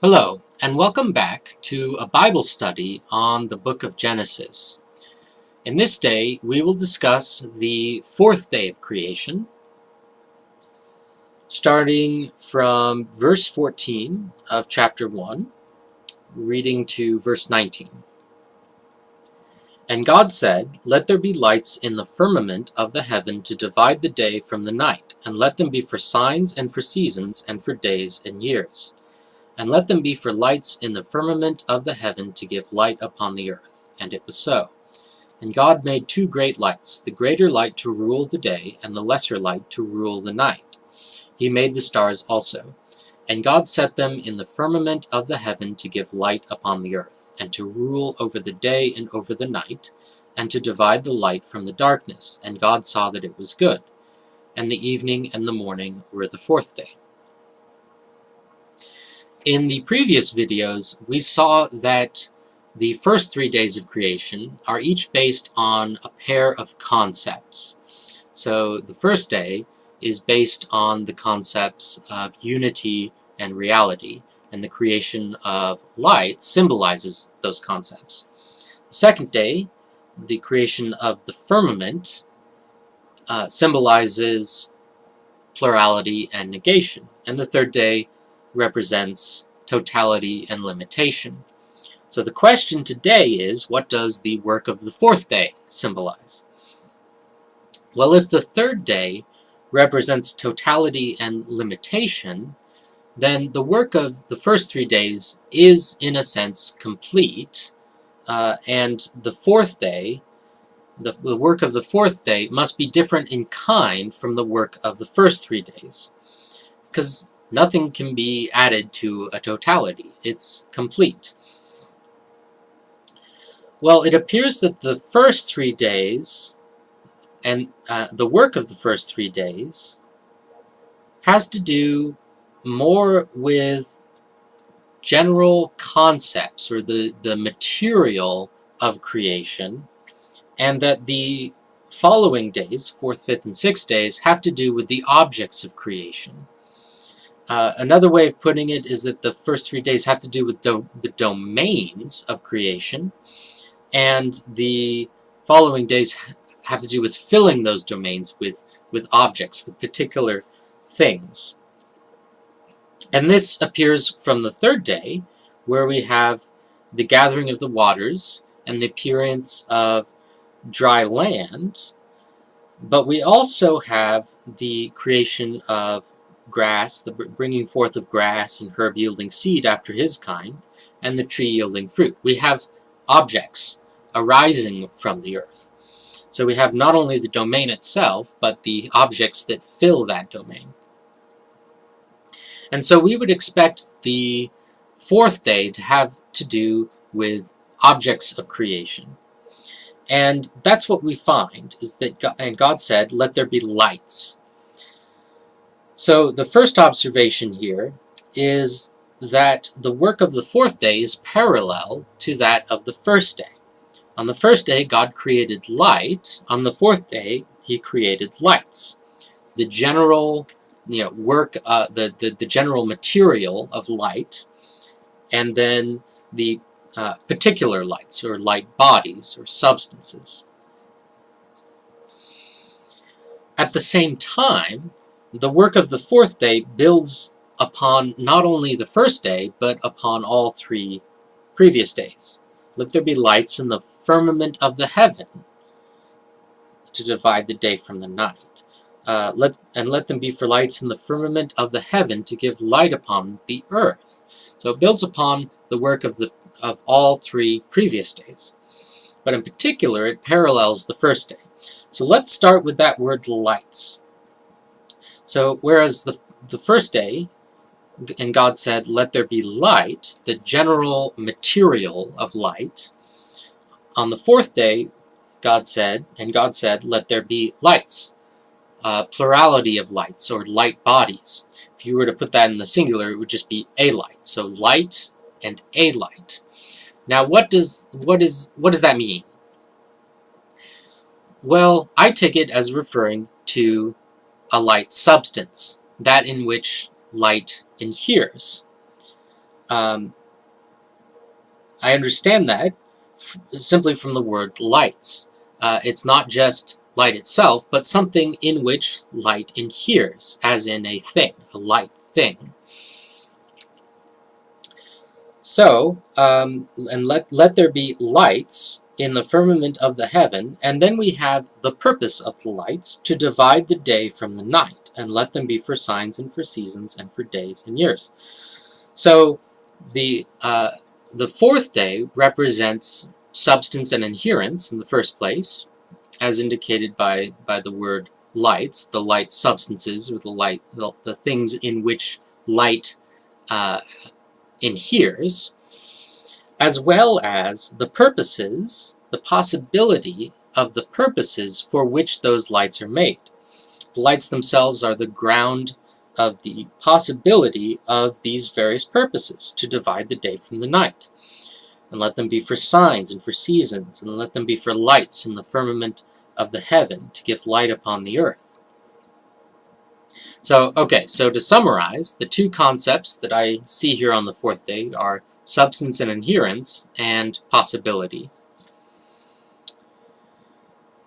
Hello, and welcome back to a Bible study on the book of Genesis. In this day, we will discuss the fourth day of creation, starting from verse 14 of chapter 1, reading to verse 19. And God said, "Let there be lights in the firmament of the heaven to divide the day from the night, and let them be for signs and for seasons and for days and years. And let them be for lights in the firmament of the heaven to give light upon the earth." And it was so. And God made two great lights, the greater light to rule the day, and the lesser light to rule the night. He made the stars also. And God set them in the firmament of the heaven to give light upon the earth, and to rule over the day and over the night, and to divide the light from the darkness. And God saw that it was good. And the evening and the morning were the fourth day. In the previous videos, we saw that the first 3 days of creation are each based on a pair of concepts. So the first day is based on the concepts of unity and reality, and the creation of light symbolizes those concepts. The second day, the creation of the firmament, symbolizes plurality and negation. And the third day represents totality and limitation. So the question today is, what does the work of the fourth day symbolize? Well, if the third day represents totality and limitation, then the work of the first 3 days is, in a sense, complete, and the fourth day, the work of the fourth day must be different in kind from the work of the first 3 days. Because nothing can be added to a totality. It's complete. Well, it appears that the first 3 days, and the work of the first 3 days, has to do more with general concepts, or the material of creation, and that the following days, 4th, 5th, and 6th days, have to do with the objects of creation. Another way of putting it is that the first 3 days have to do with the domains of creation, and the following days have to do with filling those domains with objects, with particular things. And this appears from the third day, where we have the gathering of the waters and the appearance of dry land, but we also have the creation of grass, the bringing forth of grass and herb yielding seed after his kind, and the tree yielding fruit. We have objects arising from the earth. So we have not only the domain itself, but the objects that fill that domain. And so we would expect the fourth day to have to do with objects of creation. And that's what we find, is that God said, "Let there be lights." So the first observation here is that the work of the fourth day is parallel to that of the first day. On the first day, God created light. On the fourth day, he created lights. The general work, the general material of light, and then the particular lights, or light bodies, or substances. At the same time, the work of the fourth day builds upon not only the first day, but upon all 3 previous days. Let there be lights in the firmament of the heaven to divide the day from the night. Let them be for lights in the firmament of the heaven to give light upon the earth. So it builds upon the work of all 3 previous days. But in particular, it parallels the first day. So let's start with that word lights. So whereas the first day, and God said, "Let there be light," the general material of light. On the fourth day, God said, "Let there be lights," plurality of lights, or light bodies. If you were to put that in the singular, it would just be a light. So light and a light. Now, what does that mean? Well, I take it as referring to a light substance, that in which light inheres. I understand that simply from the word lights. It's not just light itself, but something in which light inheres, as in a thing, a light thing. So, and let there be lights in the firmament of the heaven, and then we have the purpose of the lights to divide the day from the night, and let them be for signs and for seasons and for days and years. So the fourth day represents substance and inherence in the first place, as indicated by the word lights, the light substances, or the things in which light inheres, as well as the purposes, the possibility of the purposes for which those lights are made. The lights themselves are the ground of the possibility of these various purposes to divide the day from the night. And let them be for signs and for seasons, and let them be for lights in the firmament of the heaven to give light upon the earth. So, okay, so to summarize, the two concepts that I see here on the fourth day are substance and inherence, and possibility.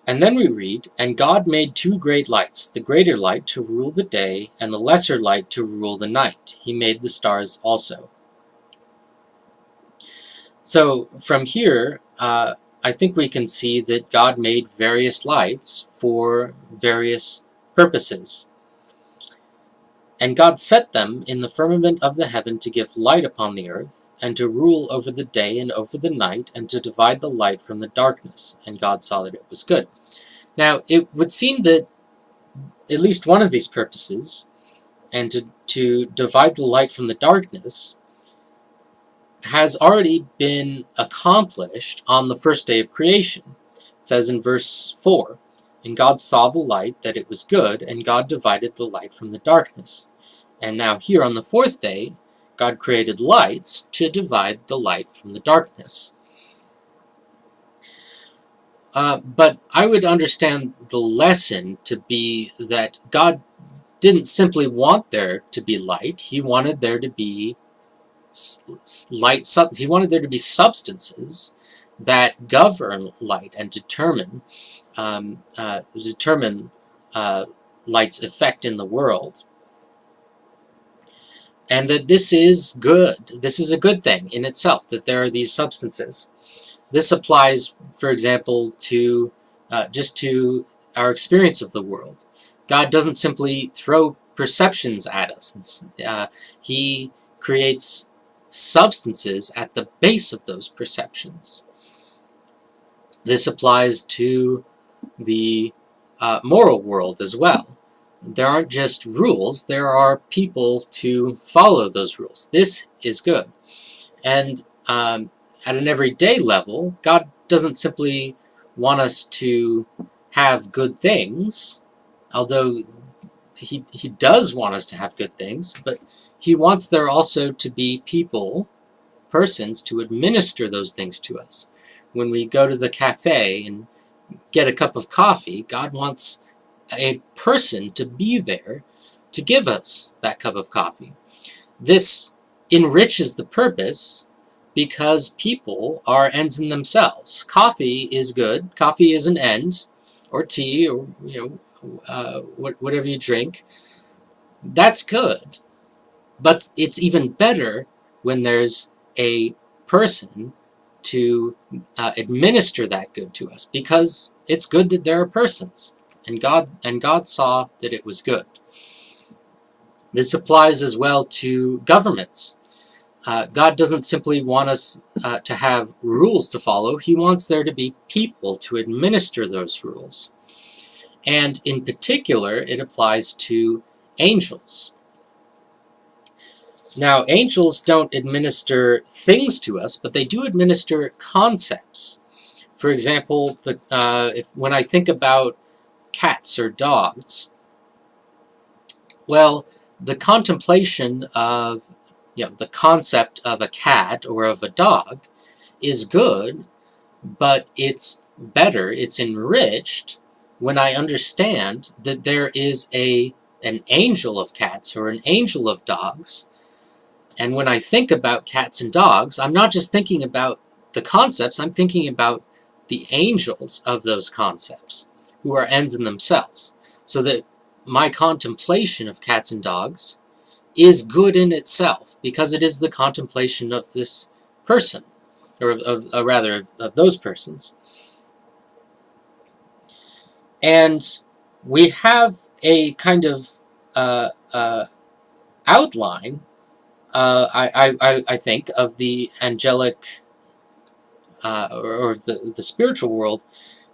And then we read, and God made two great lights, the greater light to rule the day, and the lesser light to rule the night. He made the stars also. So from here, I think we can see that God made various lights for various purposes. And God set them in the firmament of the heaven to give light upon the earth, and to rule over the day and over the night, and to divide the light from the darkness. And God saw that it was good. Now, it would seem that at least one of these purposes, and to divide the light from the darkness, has already been accomplished on the first day of creation. It says in verse 4, and God saw the light, that it was good, and God divided the light from the darkness. And now here on the fourth day, God created lights to divide the light from the darkness. But I would understand the lesson to be that God didn't simply want there to be light. He wanted there to be light. He wanted there to be substances that govern light and determine light's effect in the world. And that this is good. This is a good thing in itself, that there are these substances. This applies, for example, to just to our experience of the world. God doesn't simply throw perceptions at us. He creates substances at the base of those perceptions. This applies to the moral world as well. There aren't just rules, there are people to follow those rules. This is good. And at an everyday level, God doesn't simply want us to have good things, although he does want us to have good things, but he wants there also to be persons to administer those things to us. When we go to the cafe and get a cup of coffee, God wants a person to be there to give us that cup of coffee. This enriches the purpose because people are ends in themselves. Coffee is good. Coffee is an end, or tea, or whatever you drink. That's good. But it's even better when there's a person to administer that good to us, because it's good that there are persons, and God saw that it was good. This applies as well to governments. God doesn't simply want us to have rules to follow. He wants there to be people to administer those rules. And in particular, it applies to angels. Now, angels don't administer things to us, but they do administer concepts. For example, when I think about cats or dogs, well, the contemplation of the concept of a cat or of a dog is good, but it's better, it's enriched when I understand that there is an angel of cats or an angel of dogs And when I think about cats and dogs, I'm not just thinking about the concepts, I'm thinking about the angels of those concepts, who are ends in themselves. So that my contemplation of cats and dogs is good in itself, because it is the contemplation of this person, or rather of those persons. And we have a kind of uh, uh, outline, I think, of the angelic or the spiritual world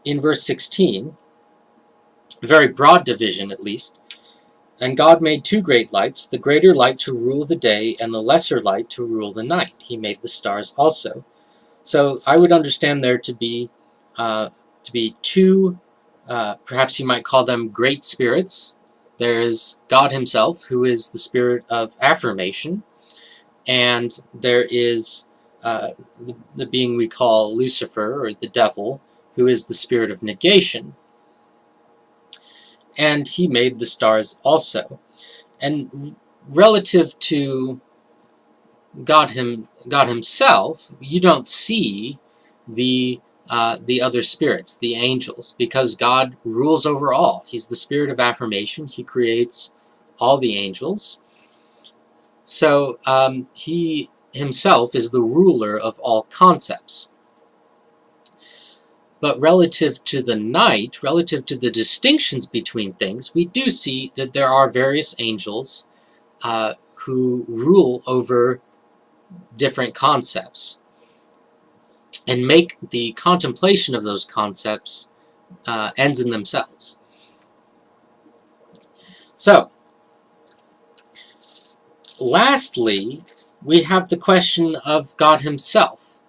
in verse 16, a very broad division at least. And God made two great lights, the greater light to rule the day, and the lesser light to rule the night. He made the stars also. So I would understand there to be two, perhaps you might call them great spirits. There is God himself, who is the spirit of affirmation, and there is the being we call Lucifer, or the devil, who is the spirit of negation. And he made the stars also. And relative to God himself, you don't see the other spirits, the angels, because God rules over all. He's the spirit of affirmation. He creates all the angels. So he himself is the ruler of all concepts. But relative to the night, relative to the distinctions between things, we do see that there are various angels who rule over different concepts and make the contemplation of those concepts ends in themselves. So, lastly, we have the question of God himself.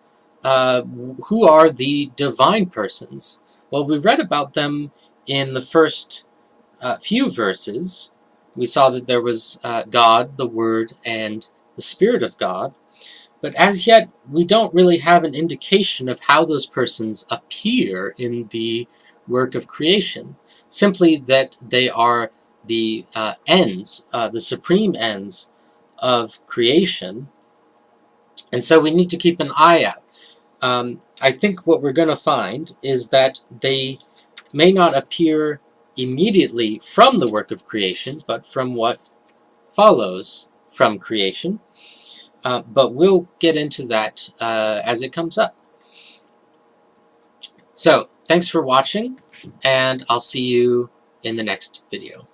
Who are the divine persons? Well, we read about them in the first few verses. We saw that there was God, the Word, and the Spirit of God. But as yet, we don't really have an indication of how those persons appear in the work of creation. Simply that they are the ends, the supreme ends of creation. And so we need to keep an eye out. I think what we're going to find is that they may not appear immediately from the work of creation, but from what follows from creation. But we'll get into that as it comes up. So, thanks for watching, and I'll see you in the next video.